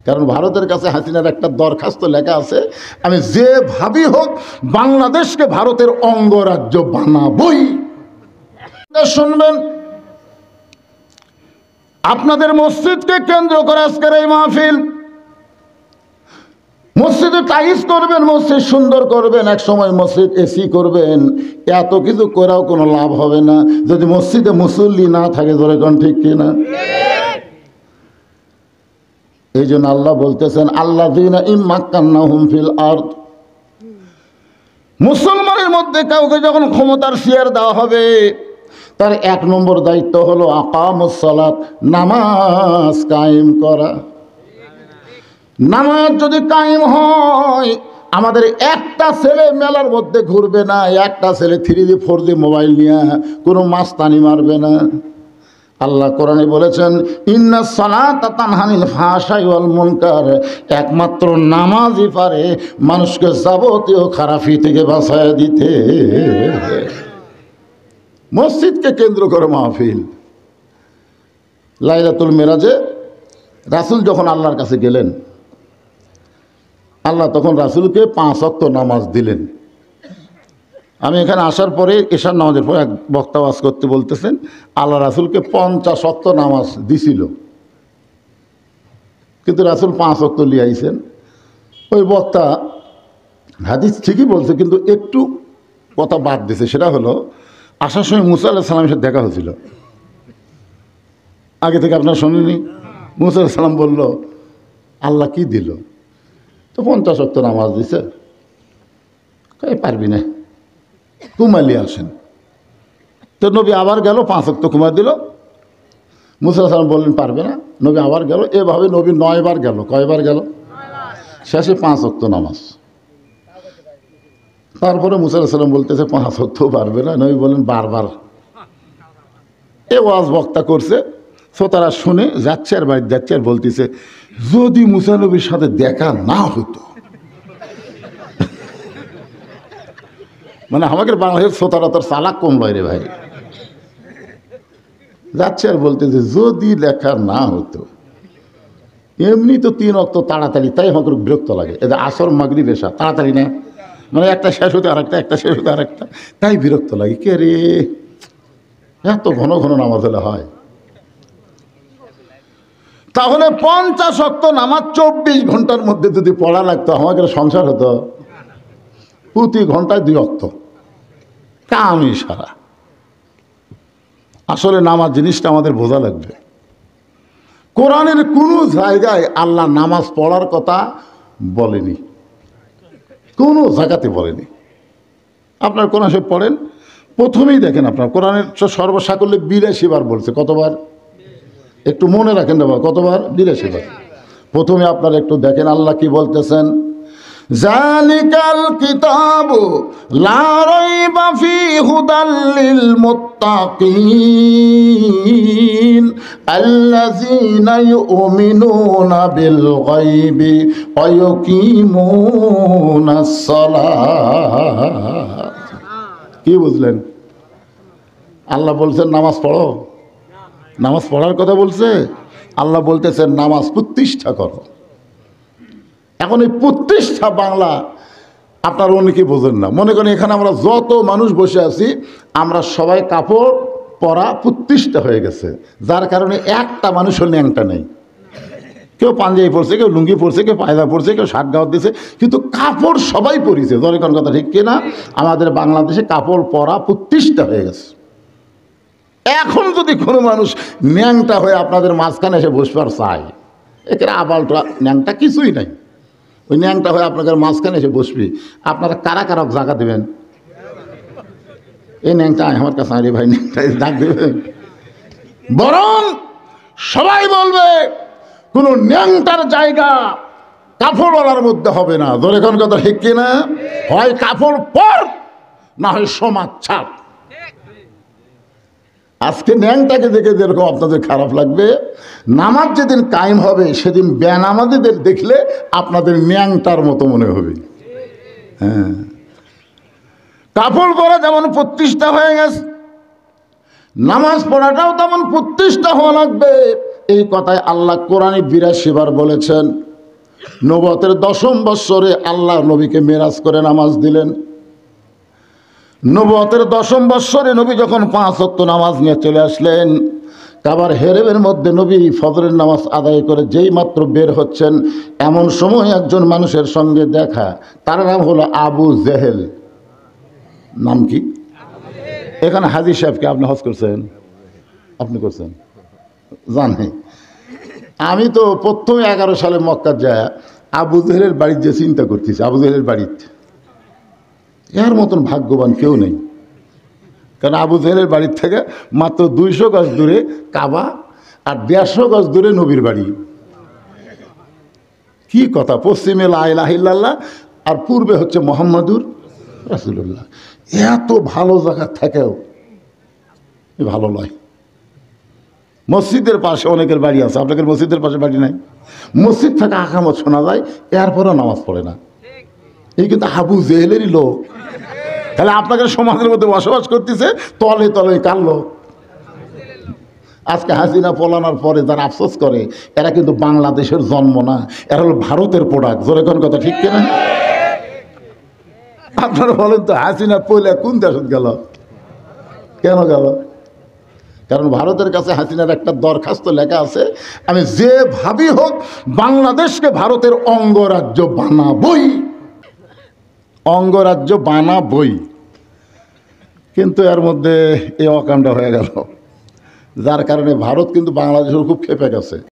কারণ ভারতের কাছে হাসিনার একটা দরখাস্ত লেখা আছে, আমি যেভাবেই হোক বাংলাদেশকে ভারতের অঙ্গরাজ্য বানাবই। শুনবেন, আপনাদের মসজিদকে কেন্দ্র করে আজকের এই মাহফিল। মসজিদে টাইলস করবেন, মসজিদ সুন্দর করবেন, এক সময় মসজিদ এসি করবেন, এত কিছু করেও কোনো লাভ হবে না যদি মসজিদে মুসল্লি না থাকে। ধরে কোন ঠিক কিনা? এই জন্য আল্লাহ বলতেছেন আল্লাযীনা ইম্মাক্কান্নাহুম ফিল আরদ, মুসলমানের মধ্যে কাউকে যখন ক্ষমতার শেয়ার দেওয়া হবে তার 1 নম্বর দায়িত্ব হলো আকামুস সালাত, নামাজ কায়েম করা। নামাজ যদি কায়েম হয়, আমাদের একটা ছেলে মেলার মধ্যে ঘুরবে না, একটা ছেলে 3D 4D মোবাইল নিয়ে কোনো মাস্তানি মারবে না। আল্লাহ কোরআনে বলেছেন ইন্নাস সালাতা তানহা আনিল ফাহশাই ওয়াল মুনকার, একমাত্র নামাজই পারে মানুষকে যাবতীয় খারাপি থেকে বাঁচায় দিতে। মসজিদকে কেন্দ্র করে মাহফিল। লাইলাতুল মেরাজে রাসূল যখন আল্লাহর কাছে গেলেন, আল্লাহ তখন রাসূলকে 5 ওয়াক্ত নামাজ দিলেন। আমি এখানে আসার পরে এশার নামাজের পর এক বক্তা ওয়াজ করতে বলতেছেন আল্লাহ রাসূলকে 50 ওয়াক্ত নামাজ দিছিল, কিন্তু রাসূল 5 ওয়াক্ত লিয়াইছেন। ওই বক্তা হাদিস ঠিকই বলছে, কিন্তু একটু কথা বাদ দিছে। সেটা হলো আসার সময় মুসা আলাইহিস সালামের সাথে দেখা হয়েছিল। আগে থেকে আপনারা শোনেনি? মুসা আলাইহিস সালাম বলল আল্লাহ কি দিল? তো 50 ওয়াক্ত নামাজ দিছে। পারবি না, কুমালি আসেন। তো নবী আবার গেল, 5 ওয়াক্ত কুমার দিল। মুসা আলাইহিস সালাম বললেন পারবে না। নবী আবার গেল, এভাবে নবী 9 বার গেল। কয়বার গেল? শেষে 5 ওয়াক্ত নামাজ। তারপরে মুসা আলাইহিস সালাম বলতেছে 5 ওয়াক্ত পারবে না। নবী বলেন বারবার। এ ওয়াজ বক্তা করছে, শ্রোতারা শুনে যাচ্ছে আর বাড়ি যাচ্ছে আর বলতেছে যদি মুসা নবীর সাথে দেখা না হতো। মানে আমাদের বাংলাদেশের শ্রোতারা তোর চালাক কম লয় রে ভাই। যাচ্ছে আর বলতেছে যদি লেখা না হতো। এমনি তো 3 ওয়াক্ত তাড়াতাড়ি, তাই আমাকে বিরক্ত লাগে। এদের আসর মাগরিব এশা তাড়াতাড়ি না, মানে একটা শেষ হতে আরেকটা, একটা শেষ হতে আরেকটা, তাই বিরক্ত লাগে। কে রে এত ঘন ঘন নামাজ হলে হয়? তাহলে 50 ওয়াক্ত নামাজ 24 ঘন্টার মধ্যে যদি পড়া লাগতো, আমাদের সংসার হতো প্রতি ঘন্টায় 2 ওয়াক্ত কামই সারা। আসলে নামাজ জিনিসটা আমাদের বোঝা লাগবে। কোরআনের কোনো জায়গায় আল্লাহ নামাজ পড়ার কথা বলেনি, কোনো জায়গাতে বলেনি। আপনার কোরআন সব পড়েন, প্রথমেই দেখেন আপনার কোরআনের সর্বসাকল্যে 82 বার বলছে। কতবার? একটু মনে রাখেন বাবা, কতবার? 82 বার। প্রথমে আপনারা একটু দেখেন আল্লাহ কি বলতেছেন। জালিকাল কিতাবু লা রাইবা ফীহি হুদাল লিল মুত্তাকিন আল্লাযীনা ইউমিনুনা বিল গায়বি ওয়া ইউকিমুনাস সালাত। কি বুঝলেন? আল্লাহ বলছেন নামাজ পড়ো, নামাজ পড়ার কথা বলছে। আল্লাহ বলতেছেন নামাজ প্রতিষ্ঠা করো। এখন এই প্রতিষ্ঠা বাংলা আপনারা অনেকে বোঝেন না। মনে করেন এখানে আমরা যত মানুষ বসে আছি, আমরা সবাই কাপড় পরা প্রতিষ্ঠা হয়ে গেছে, যার কারণে একটা মানুষের ন্যাংটা নেই। কেউ পাঞ্জাবি পরছে, কেউ লুঙ্গি পরছে, কেউ পায়দা পরছে, কেউ শার্ট গাওয়ার দিছে, কিন্তু কাপড় সবাই পরিছে। ধরে কোন কথা ঠিক কিনা? আমাদের বাংলাদেশে কাপড় পরা প্রতিষ্ঠা হয়ে গেছে। এখন যদি কোনো মানুষ ন্যাংটা হয়ে আপনাদের মাঝখানে এসে বসবার চায়, এখানে আবালটা ন্যাংটা কিছুই নাই, ওই ন্যাংটা হয়ে আপনাদের মাঝখানে এসে বসবি, আপনারা কারা কারা জায়গা দেবেন? এই ন্যাংটা আমার কাছে আরে ভাই ন্যাংটা ডাক দেবেন? বরং সবাই বলবে কোনো ন্যাংটার জায়গা কাপড়ওয়ালার মধ্যে হবে না। ধরে কোন কথা ঠিক কিনা? হয় কাপড় পর, না হয় সমাজ ছাড়। আজকে ন্যাংটাকে দেখে যেরকম আপনাদের খারাপ লাগবে, নামাজ যেদিন কায়েম হবে সেদিন বেনামাজিদের দেখলে আপনাদের ন্যাংটার মতো মনে হবে। হ্যাঁ, কাপড় পরা যেমন প্রতিষ্ঠা হয়ে গেছে, নামাজ পড়াটাও তেমন প্রতিষ্ঠা হওয়া লাগবে। এই কথায় আল্লাহ কোরআনে 82 বার বলেছেন। নবুয়তের 10ম বৎসরে আল্লাহ নবীকে মেরাজ করে নামাজ দিলেন। নবুয়তের 10ম বৎসরে নবী যখন 5 ওয়াক্ত নামাজ নিয়ে চলে আসলেন, কাবার হেরেমের মধ্যে নবী ফজরের নামাজ আদায় করে যেই মাত্র বের হচ্ছেন, এমন সময় একজন মানুষের সঙ্গে দেখা। তার নাম হলো আবু জেহেল। নাম কি? এখানে হাজী সাহেবকে আপনি হজ করছেন? আপনি করছেন? জানি। আমি তো প্রথমে 11 সালে মক্কা যায় আবু জেহেলের বাড়ির যে চিন্তা করতেছি, আবু জেহেলের বাড়িতে এর মতন ভাগ্যবান কেউ নেই। কারণ আবু জেহেলের বাড়ির থেকে মাত্র 200 গজ দূরে কাবা, আর 150 গজ দূরে নবীর বাড়ি। কি কথা! পশ্চিমে লা ইলাহা ইল্লাল্লাহ আর পূর্বে হচ্ছে মুহাম্মাদুর রাসূলুল্লাহ। এত ভালো জায়গা থেকেও ভালো নয়। মসজিদের পাশে অনেকের বাড়ি আছে, আপনাদের মসজিদের পাশে বাড়ি নাই? মসজিদ থেকে আকামত শোনা যায়, এরপরও নামাজ পড়ে না। এই কিন্তু আবু জেহেলেরই লোক। তাহলে আপনাকে সমাজের মধ্যে বসবাস করতেছে, তলে তলে কার লোক? আজকে হাসিনা পলানোর পরে যারা আফসোস করে, এরা কিন্তু বাংলাদেশের জন্ম না, এরা হলো ভারতের প্রোডাক্ট। জোরে কোন কথা, ঠিক কিনা? আপনারা বলেন তো, হাসিনা পয়লা কোন দেশত গেল? কেন গেল? কারণ ভারতের কাছে হাসিনার একটা দরখাস্ত লেখা আছে, আমি যেভাবেই হোক বাংলাদেশকে ভারতের অঙ্গরাজ্য বানাবই, অঙ্গরাজ্য বানাবই। কিন্তু এর মধ্যে এই অকামটা হয়ে গেল, যার কারণে ভারত কিন্তু বাংলাদেশের খুব ক্ষেপে গেছে।